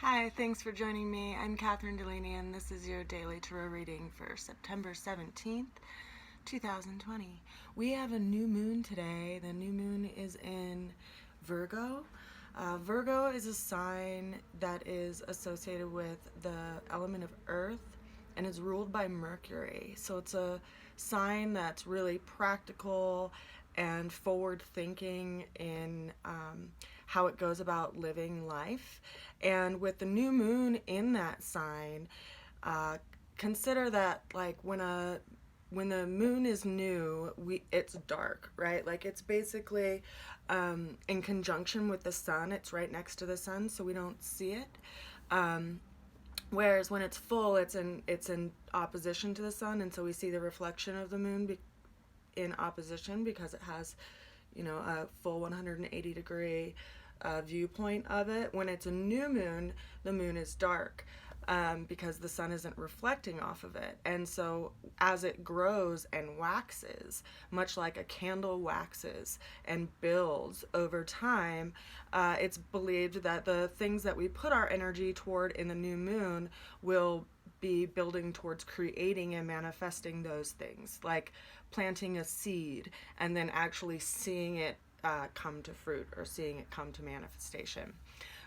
Hi, thanks for joining me. I'm Kathryn Delaney, and this is your daily tarot reading for September 17th, 2020. We have a new moon today. The new moon is in Virgo. Virgo is a sign that is associated with the element of earth and is ruled by Mercury. So it's a sign that's really practical and forward thinking in how it goes about living life. And with the new moon in that sign, consider that like when the moon is new, it's dark, right? Like it's basically in conjunction with the sun. It's right next to the sun, so we don't see it. Whereas when it's full, it's in opposition to the sun, and so we see the reflection of the moon in opposition because it has, a full 180-degree viewpoint of it. When it's a new moon, the moon is dark because the sun isn't reflecting off of it. And so as it grows and waxes, much like a candle waxes and builds over time, it's believed that the things that we put our energy toward in the new moon will be building towards creating and manifesting those things, like planting a seed and then actually seeing it come to fruit or seeing it come to manifestation.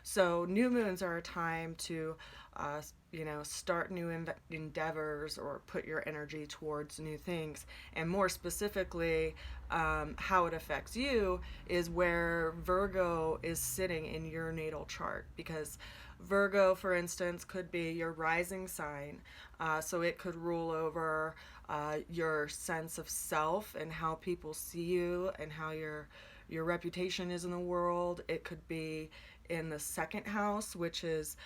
So new moons are a time to start new endeavors or put your energy towards new things. And more specifically, how it affects you is where Virgo is sitting in your natal chart, because Virgo, for instance, could be your rising sign, so it could rule over your sense of self and how people see you and how your reputation is in the world. It could be in the second house, which is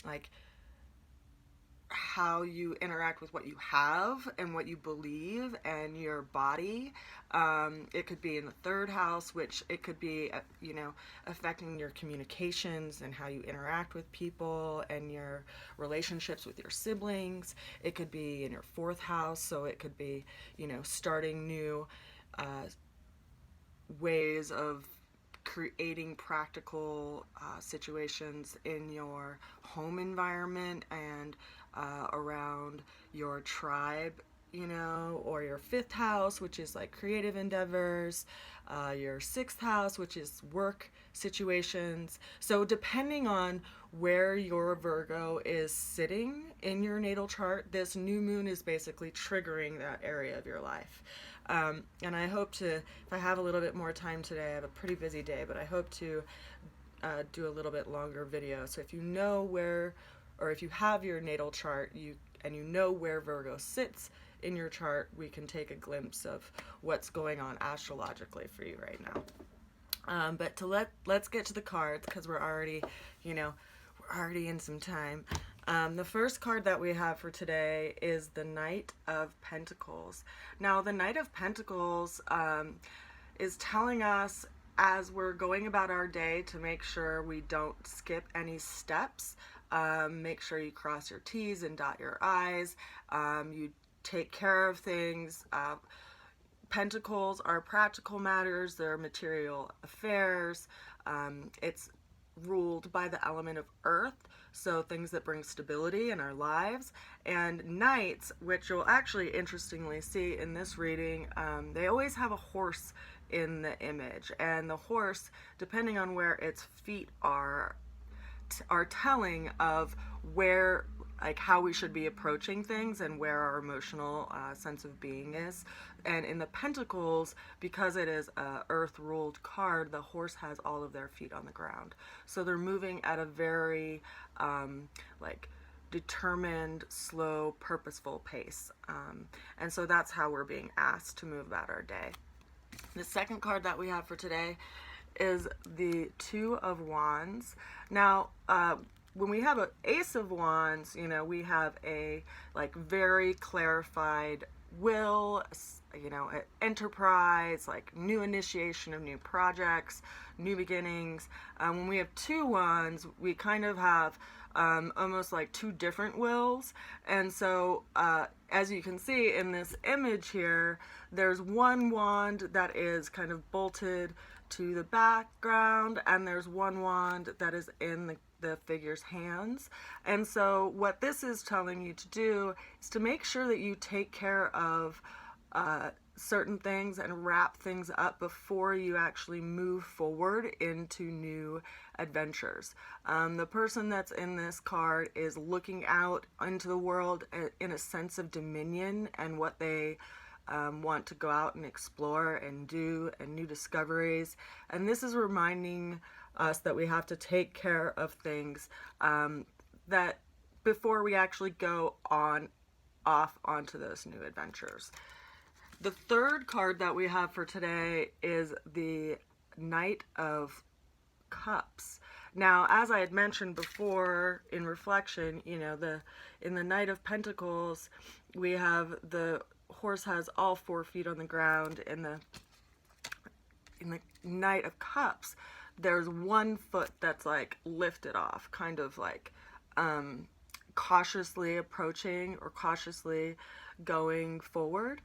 like how you interact with what you have and what you believe and your body. It could be in the third house, which it could be, affecting your communications and how you interact with people and your relationships with your siblings. It could be in your fourth house, so it could be, starting new ways of creating practical situations in your home environment and around your tribe, or your fifth house, which is like creative endeavors, your sixth house, which is work situations. So depending on where your Virgo is sitting in your natal chart, this new moon is basically triggering that area of your life. And I hope to, if I have a little bit more time today, I have a pretty busy day, but I hope to do a little bit longer video. So if you know where, or if you have your natal chart, and you know where Virgo sits in your chart, we can take a glimpse of what's going on astrologically for you right now. But let's get to the cards, because we're already in some time. The first card that we have for today is the Knight of Pentacles. Now, the Knight of Pentacles is telling us, as we're going about our day, to make sure we don't skip any steps. Make sure you cross your T's and dot your I's. You take care of things. Pentacles are practical matters. They're material affairs. It's ruled by the element of earth, so things that bring stability in our lives. And knights, which you'll actually interestingly see in this reading, they always have a horse in the image, and the horse, depending on where its feet are telling of where, like, how we should be approaching things and where our emotional sense of being is. And in the Pentacles, because it is a earth-ruled card, the horse has all of their feet on the ground. So they're moving at a very determined, slow, purposeful pace. And so that's how we're being asked to move about our day. The second card that we have for today is the Two of Wands. Now, when we have an Ace of Wands, we have a very clarified will, enterprise, like new initiation of new projects, new beginnings. When we have two wands, we kind of have almost like two different wills. And so as you can see in this image here, there's one wand that is kind of bolted to the background, and there's one wand that is in the figure's hands. And so what this is telling you to do is to make sure that you take care of certain things and wrap things up before you actually move forward into new adventures. The person that's in this card is looking out into the world in a sense of dominion and what they want to go out and explore and do, and new discoveries. And this is reminding us that we have to take care of things that before we actually go off onto those new adventures. The third card that we have for today is the Knight of Cups. Now, as I had mentioned before in reflection, you know, in the Knight of Pentacles, we have the horse has all 4 feet on the ground. In the Knight of Cups, there's 1 foot that's like lifted off, kind of like cautiously approaching or cautiously going forward.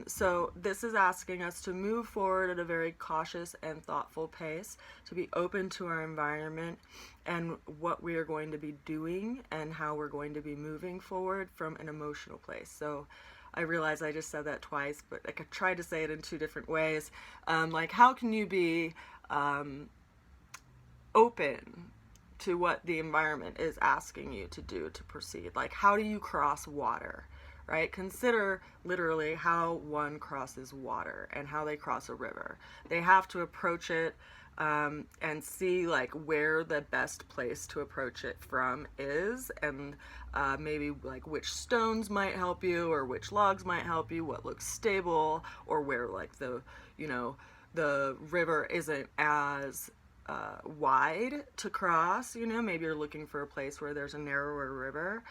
So this is asking us to move forward at a very cautious and thoughtful pace, to be open to our environment and what we are going to be doing and how we're going to be moving forward from an emotional place. So I realize I just said that twice, but I could try to say it in 2 different ways. Like, how can you be open to what the environment is asking you to do to proceed? Like, how do you cross water? Right? Consider literally how one crosses water and how they cross a river. They have to approach it and see like where the best place to approach it from is, and maybe like which stones might help you or which logs might help you, what looks stable, or where like the river isn't as wide to cross. You know, maybe you're looking for a place where there's a narrower river.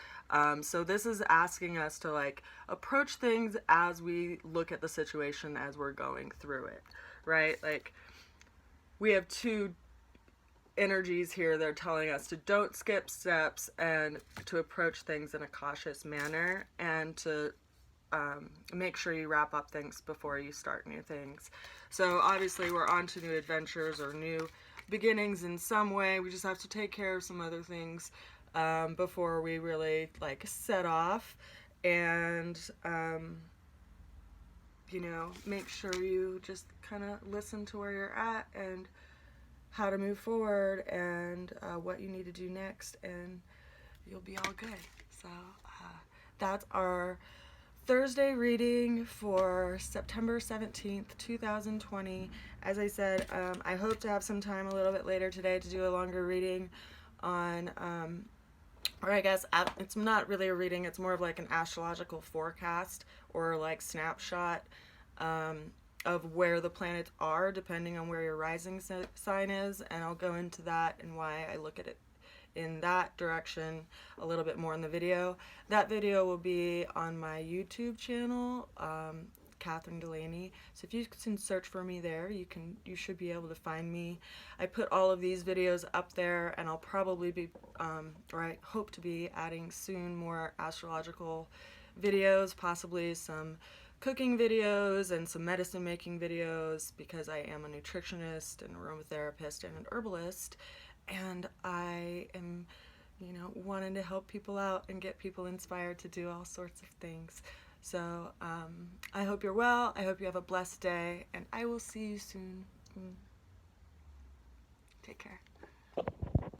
So this is asking us to like approach things as we look at the situation as we're going through it, right? Like, we have 2 energies here. They're telling us to don't skip steps and to approach things in a cautious manner, and to make sure you wrap up things before you start new things. So obviously we're on to new adventures or new beginnings in some way. We just have to take care of some other things before we really like set off, and you know, make sure you just kind of listen to where you're at and how to move forward and what you need to do next, and you'll be all good. So that's our Thursday reading for September 17th, 2020. As I said, I hope to have some time a little bit later today to do a longer reading on, or I guess it's not really a reading, it's more of like an astrological forecast or like snapshot of where the planets are depending on where your rising sign is, and I'll go into that and why I look at it in that direction a little bit more in the video. That video will be on my YouTube channel, Kathryn Delaney. So if you can search for me there, you should be able to find me. I put all of these videos up there, and I'll probably be, or I hope to be adding soon more astrological videos, possibly some cooking videos and some medicine making videos, because I am a nutritionist and aromatherapist and an herbalist, and I am, you know, wanting to help people out and get people inspired to do all sorts of things. So I hope you're well, I hope you have a blessed day, and I will see you soon. Take care.